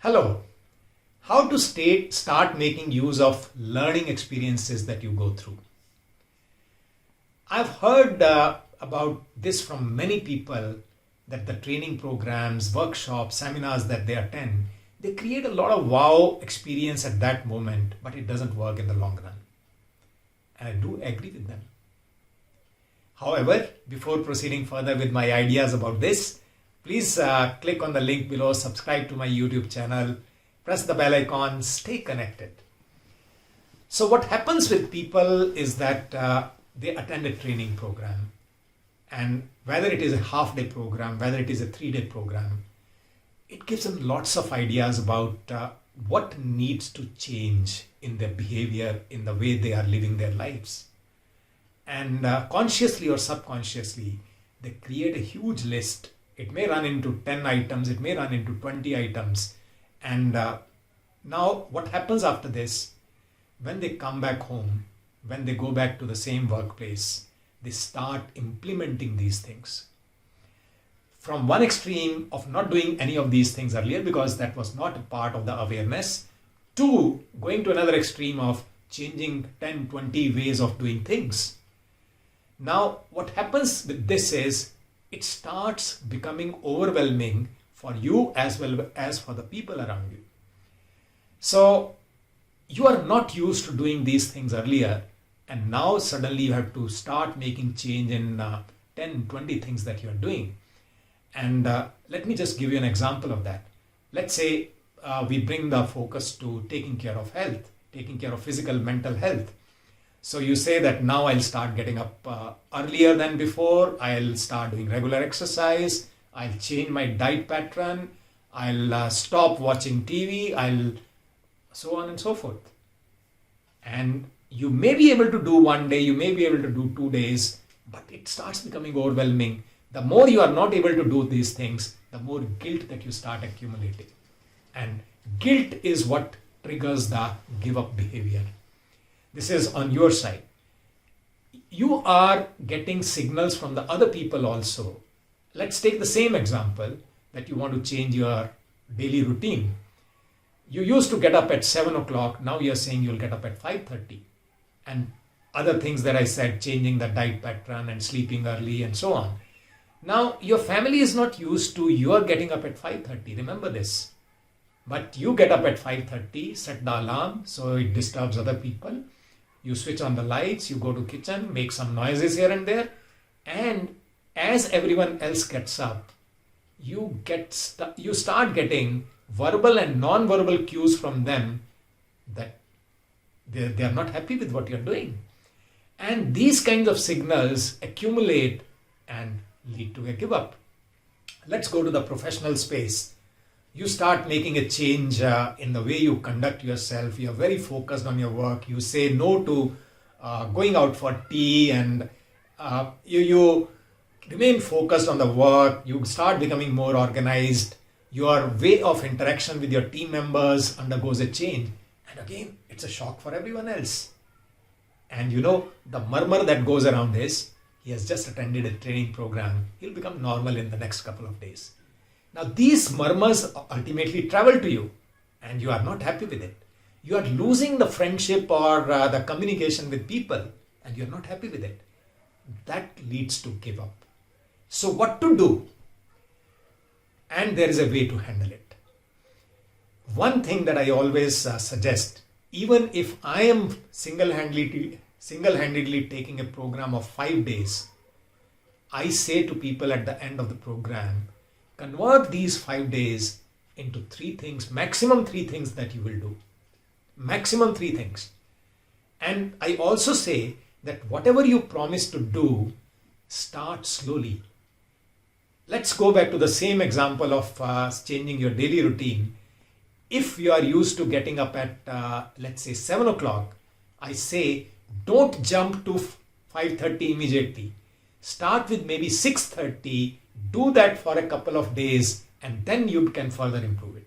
Hello. How to start making use of learning experiences that you go through. I've heard about this from many people that the training programs, workshops, seminars that they attend, they create a lot of wow experience at that moment, but it doesn't work in the long run. And I do agree with them. However, before proceeding further with my ideas about this, please click on the link below, subscribe to my YouTube channel, press the bell icon, stay connected. So what happens with people is that they attend a training program, and whether it is a half-day program, whether it is a 3-day program, it gives them lots of ideas about what needs to change in their behavior, in the way they are living their lives. And consciously or subconsciously, they create a huge list. It may run into 10 items, it may run into 20 items. And now what happens after this, when they come back home, when they go back to the same workplace, they start implementing these things. From one extreme of not doing any of these things earlier because that was not a part of the awareness, to going to another extreme of changing 10, 20 ways of doing things. Now, what happens with this is it starts becoming overwhelming for you as well as for the people around you. So you are not used to doing these things earlier, and now suddenly you have to start making change in 10, 20 things that you are doing. And let me just give you an example of that. Let's say we bring the focus to taking care of health, taking care of physical, mental health. So you say that now I'll start getting up earlier than before, I'll start doing regular exercise, I'll change my diet pattern, I'll stop watching TV, I'll so on and so forth. And you may be able to do one day, you may be able to do 2 days, but it starts becoming overwhelming. The more you are not able to do these things, the more guilt that you start accumulating. And guilt is what triggers the give up behavior. This is on your side. You are getting signals from the other people also. Let's take the same example that you want to change your daily routine. You used to get up at 7 o'clock. Now you're saying you'll get up at 5:30. And other things that I said, changing the diet pattern and sleeping early and so on. Now your family is not used to you are getting up at 5:30. Remember this. But you get up at 5:30, set the alarm so it disturbs other people. You switch on the lights, you go to kitchen, make some noises here and there. And as everyone else gets up, you start getting verbal and non-verbal cues from them that they are not happy with what you're doing. And these kinds of signals accumulate and lead to a give up. Let's go to the professional space. You start making a change in the way you conduct yourself. You're very focused on your work. You say no to going out for tea, and you remain focused on the work. You start becoming more organized. Your way of interaction with your team members undergoes a change. And again, it's a shock for everyone else. And you know, the murmur that goes around is, he has just attended a training program. He'll become normal in the next couple of days. Now, these murmurs ultimately travel to you, and you are not happy with it. You are losing the friendship or the communication with people, and you're not happy with it. That leads to give up. So what to do? And there is a way to handle it. One thing that I always suggest, even if I am single-handedly taking a program of 5 days, I say to people at the end of the program, convert these 5 days into 3 things, maximum 3 things that you will do. Maximum 3 things. And I also say that whatever you promise to do, start slowly. Let's go back to the same example of changing your daily routine. If you are used to getting up at, let's say 7 o'clock, I say don't jump to 5:30 immediately. Start with maybe 6:30. Do that for a couple of days, and then you can further improve it.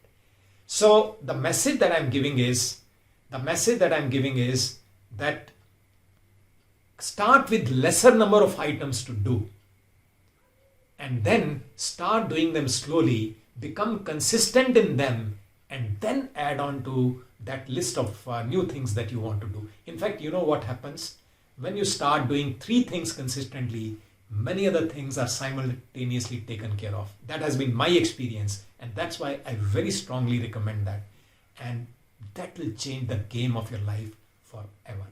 So the message that I'm giving is that start with lesser number of items to do, and then start doing them slowly, become consistent in them, and then add on to that list of new things that you want to do. In fact, you know what happens? When you start doing 3 things consistently, many other things are simultaneously taken care of. That has been my experience, and that's why I very strongly recommend that. And that will change the game of your life forever.